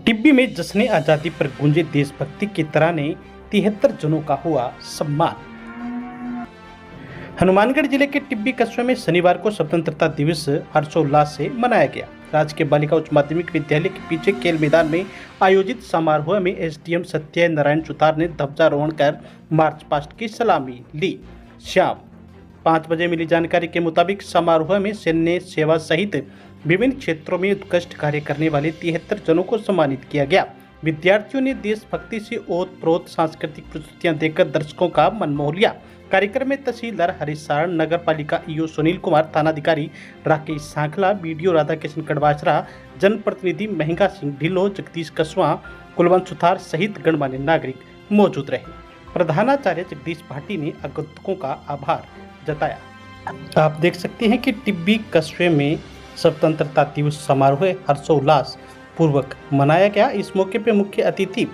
टिब्बी में जश्न आजादी पर गूंजे देशभक्ति की तराने, 73 जनों का हुआ सम्मान। हनुमानगढ़ जिले के टिब्बी कस्बे में शनिवार को स्वतंत्रता दिवस हर्षोल्लास से मनाया गया। राजकीय बालिका उच्च माध्यमिक विद्यालय के पीछे खेल मैदान में आयोजित समारोह में एसडीएम सत्यनारायण सुतार ने ध्वजारोहण कर मार्च पास्ट की सलामी ली। शाम 5 बजे मिली जानकारी के मुताबिक समारोह में सैन्य सेवा सहित विभिन्न क्षेत्रों में उत्कृष्ट कार्य करने वाले 73 जनों को सम्मानित किया गया। विद्यार्थियों ने देशभक्ति से ओतप्रोत सांस्कृतिक प्रस्तुतियां देकर दर्शकों का मन मोह लिया। कार्यक्रम में तहसीलदार हरीश सारण, नगर पालिका ईओ सुनील कुमार, थानाधिकारी राकेश सांखला, बीडीओ राधाकिशन कड़वाचरा, जनप्रतिनिधि महंगा सिंह ढिल्लो, जगदीश कस्वां, कुलवंत सुथार सहित गणमान्य नागरिक मौजूद रहे। प्रधानाचार्य जगदीश भाटी ने आगंतुकों का आभार जताया। आप देख सकते हैं कि टिब्बी कस्बे में स्वतंत्रता दिवस समारोह हर्षोल्लास पूर्वक मनाया गया। इस मौके पर मुख्य अतिथि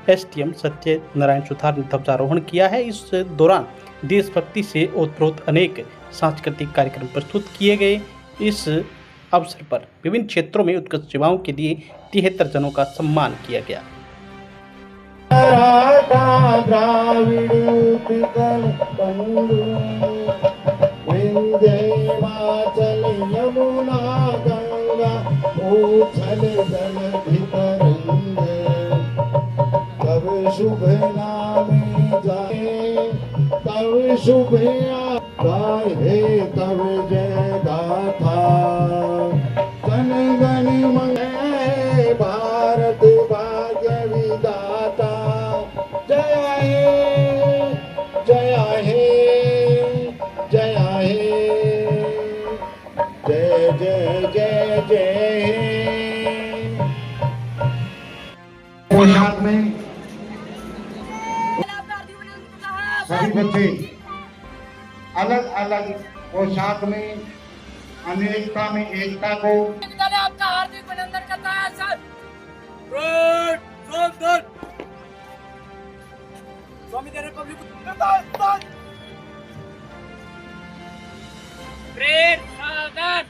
एसडीएम सत्यनारायण सुतार ने ध्वजारोहण किया है। इस दौरान देशभक्ति से ओतप्रोत अनेक सांस्कृतिक कार्यक्रम प्रस्तुत किए गए। इस अवसर पर विभिन्न क्षेत्रों में उत्कृष्ट सेवाओं के लिए 73 जनों का सम्मान किया गया। शुभ नामे जाए तब शुभ गाहे तब जय गाथा जन गण मंगल भारत भाग्य विधाता जय हे जय हे जय हे जय जय जय जय। पोशाक में सभी बच्चे अलग अलग पोशाक में अनेकता में एकता को आपका हार्दिक अभिनंदन करता है सर। स्वामी दे रिपब्लिक ब्रेड सावधान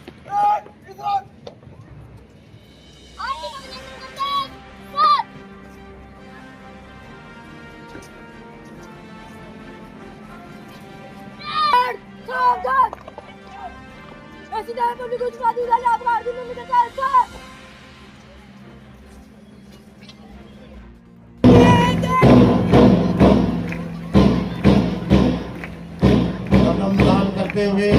नमस्कार करते हुए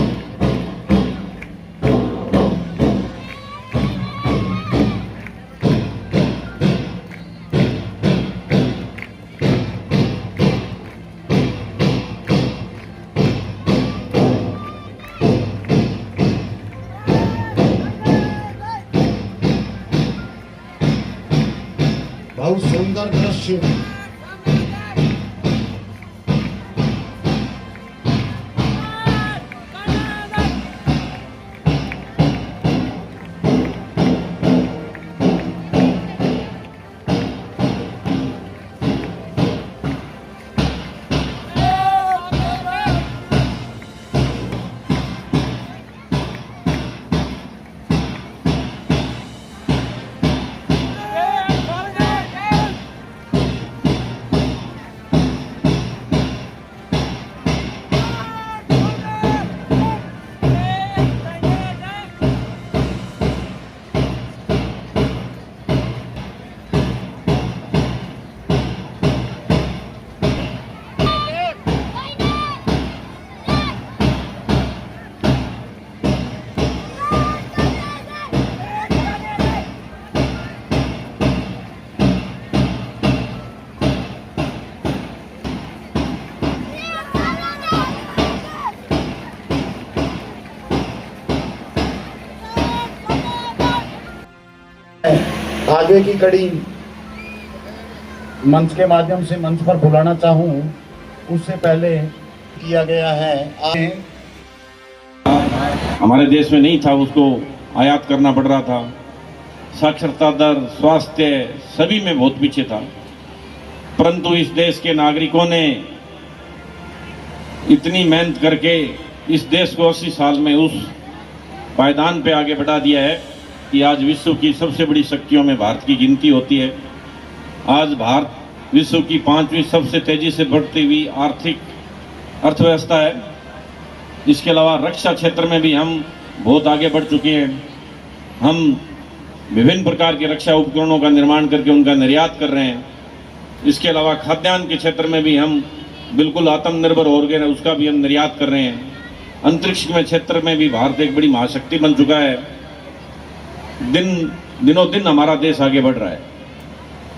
बहुत सुंदर दृश्य आगे की कड़ी मंच के माध्यम से मंच पर बुलाना चाहूं, उससे पहले किया गया है। हमारे देश में नहीं था, उसको आयात करना पड़ रहा था। साक्षरता दर, स्वास्थ्य सभी में बहुत पीछे था, परंतु इस देश के नागरिकों ने इतनी मेहनत करके इस देश को 80 साल में उस पायदान पे आगे बढ़ा दिया है कि आज विश्व की सबसे बड़ी शक्तियों में भारत की गिनती होती है। आज भारत विश्व की 5वीं सबसे तेजी से बढ़ती हुई आर्थिक अर्थव्यवस्था है। इसके अलावा रक्षा क्षेत्र में भी हम बहुत आगे बढ़ चुके हैं। हम विभिन्न प्रकार के रक्षा उपकरणों का निर्माण करके उनका निर्यात कर रहे हैं। इसके अलावा खाद्यान्न के क्षेत्र में भी हम बिल्कुल आत्मनिर्भर हो गए हैं, उसका भी हम निर्यात कर रहे हैं। अंतरिक्ष में क्षेत्र में भी भारत एक बड़ी महाशक्ति बन चुका है। दिनों दिन हमारा देश आगे बढ़ रहा है।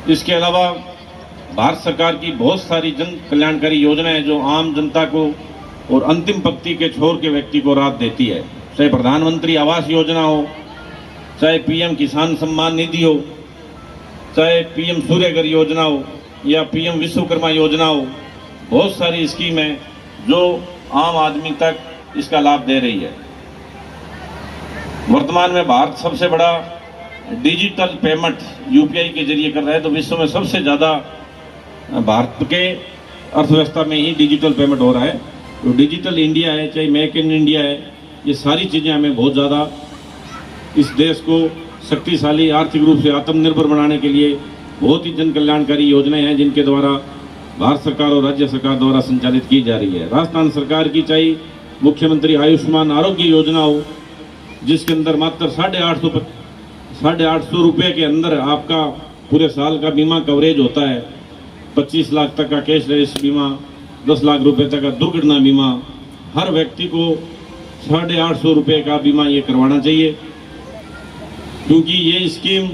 इसके अलावा भारत सरकार की बहुत सारी जन कल्याणकारी योजनाएं जो आम जनता को और अंतिम पंक्ति के छोर के व्यक्ति को राहत देती है, चाहे प्रधानमंत्री आवास योजना हो, चाहे पीएम किसान सम्मान निधि हो, चाहे पीएम सूर्यघर योजना हो या पीएम विश्वकर्मा योजना हो, बहुत सारी स्कीम है जो आम आदमी तक इसका लाभ दे रही है। वर्तमान में भारत सबसे बड़ा डिजिटल पेमेंट यूपीआई के जरिए कर रहा है, तो विश्व में सबसे ज़्यादा भारत के अर्थव्यवस्था में ही डिजिटल पेमेंट हो रहा है। तो डिजिटल इंडिया है, चाहे मेक इन इंडिया है, ये सारी चीज़ें हमें बहुत ज़्यादा इस देश को शक्तिशाली आर्थिक रूप से आत्मनिर्भर बनाने के लिए बहुत ही जन कल्याणकारी योजनाएं हैं जिनके द्वारा भारत सरकार और राज्य सरकार द्वारा संचालित की जा रही है। राजस्थान सरकार की चाहे मुख्यमंत्री आयुष्मान आरोग्य योजना हो, जिसके अंदर मात्र 850 रुपये के अंदर आपका पूरे साल का बीमा कवरेज होता है। 25 लाख तक का कैशलेस बीमा, 10 लाख रुपए तक का दुर्घटना बीमा, हर व्यक्ति को 850 रुपये का बीमा ये करवाना चाहिए, क्योंकि ये स्कीम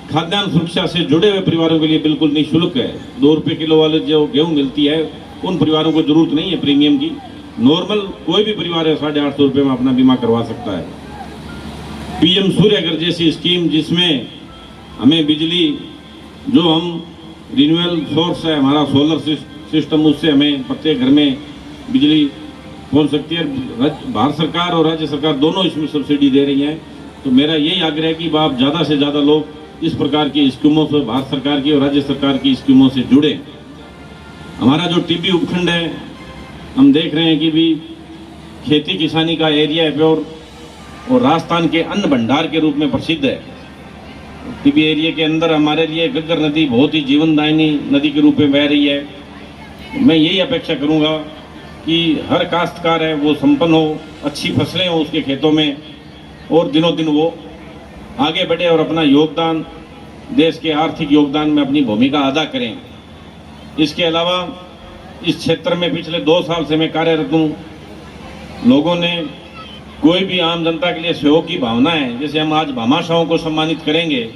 खाद्यान्न सुरक्षा से जुड़े हुए परिवारों के लिए बिल्कुल निःशुल्क है। 2 रुपये किलो वाले जो गेहूँ मिलती है उन परिवारों को जरूरत नहीं है प्रीमियम की। नॉर्मल कोई भी परिवार है 850 रुपये में अपना बीमा करवा सकता है। पीएम सूर्यघर जैसी स्कीम जिसमें हमें बिजली, जो हम रिन्यूएबल सोर्स है हमारा सोलर सिस्टम, उससे हमें प्रत्येक घर में बिजली पहुंच सकती है। भारत सरकार और राज्य सरकार दोनों इसमें सब्सिडी दे रही हैं। तो मेरा यही आग्रह है कि आप ज़्यादा से ज़्यादा लोग इस प्रकार की स्कीमों से, भारत सरकार की और राज्य सरकार की स्कीमों से जुड़े। हमारा जो टीबी उपखंड है, हम देख रहे हैं कि भी खेती किसानी का एरिया है प्योर और राजस्थान के अन्न भंडार के रूप में प्रसिद्ध है। टीबी एरिया के अंदर हमारे लिए गग्गर नदी बहुत ही जीवनदायिनी नदी के रूप में बह रही है। मैं यही अपेक्षा करूंगा कि हर काश्तकार है वो संपन्न हो, अच्छी फसलें हो उसके खेतों में, और दिनों दिन वो आगे बढ़े और अपना योगदान, देश के आर्थिक योगदान में अपनी भूमिका अदा करें। इसके अलावा इस क्षेत्र में पिछले 2 साल से मैं कार्यरत हूँ। लोगों ने कोई भी आम जनता के लिए सहयोग की भावना है, जैसे हम आज भामाशाहों को सम्मानित करेंगे।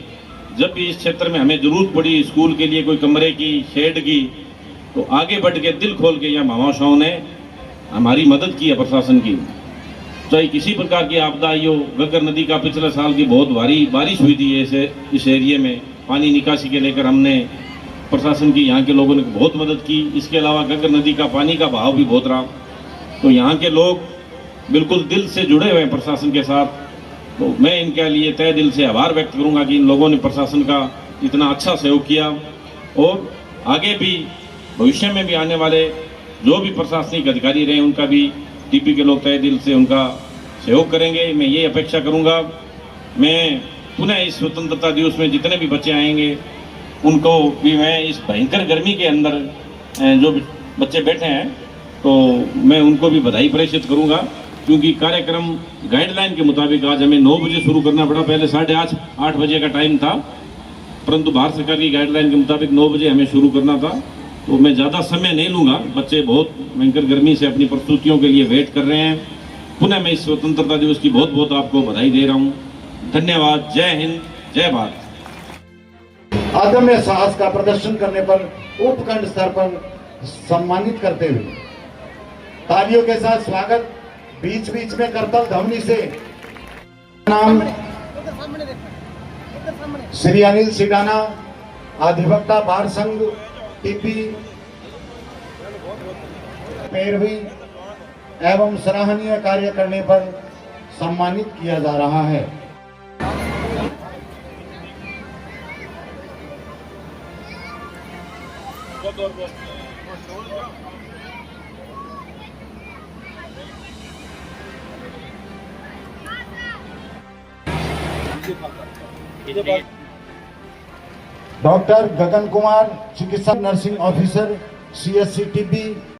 जब भी इस क्षेत्र में हमें जरूरत पड़ी स्कूल के लिए कोई कमरे की, शेड की, तो आगे बढ़ के दिल खोल के यहाँ भामाशाहों ने हमारी मदद की है प्रशासन की। चाहे किसी प्रकार की आपदा आई हो, गग्गर नदी का पिछले साल की बहुत भारी बारिश हुई थी इस एरिए में, पानी निकासी के लेकर हमने प्रशासन की, यहाँ के लोगों ने बहुत मदद की। इसके अलावा गग्गर नदी का पानी का बहाव भी बहुत रहा, तो यहाँ के लोग बिल्कुल दिल से जुड़े हुए हैं प्रशासन के साथ। तो मैं इनके लिए तहे दिल से आभार व्यक्त करूँगा कि इन लोगों ने प्रशासन का इतना अच्छा सहयोग किया, और आगे भी भविष्य में भी आने वाले जो भी प्रशासनिक अधिकारी रहे उनका भी टीपी के लोग तहे दिल से उनका सहयोग करेंगे। मैं ये अपेक्षा करूँगा। मैं पुनः इस स्वतंत्रता दिवस में जितने भी बच्चे आएंगे उनको भी मैं इस भयंकर गर्मी के अंदर जो बच्चे बैठे हैं, तो मैं उनको भी बधाई प्रेषित करूँगा, क्योंकि कार्यक्रम गाइडलाइन के मुताबिक आज हमें 9 बजे शुरू करना पड़ा। पहले 8:30 बजे का टाइम था, परंतु भारत सरकार की गाइडलाइन के मुताबिक 9 बजे हमें शुरू करना था। तो मैं ज़्यादा समय नहीं लूँगा, बच्चे बहुत भयंकर गर्मी से अपनी प्रस्तुतियों के लिए वेट कर रहे हैं। पुनः मैं इस स्वतंत्रता दिवस की बहुत बहुत आपको बधाई दे रहा हूँ। धन्यवाद। जय हिंद, जय भारत। अदम्य साहस का प्रदर्शन करने पर उपखंड स्तर पर सम्मानित करते हुए तालियों के साथ स्वागत बीच बीच में करतल ध्वनि से। नाम श्री अनिल सिडाना, अधिवक्ता बार संघ टीपी पैरवी एवं सराहनीय कार्य करने पर सम्मानित किया जा रहा है। डॉक्टर गगन कुमार, चिकित्सा नर्सिंग ऑफिसर, CSC टीबी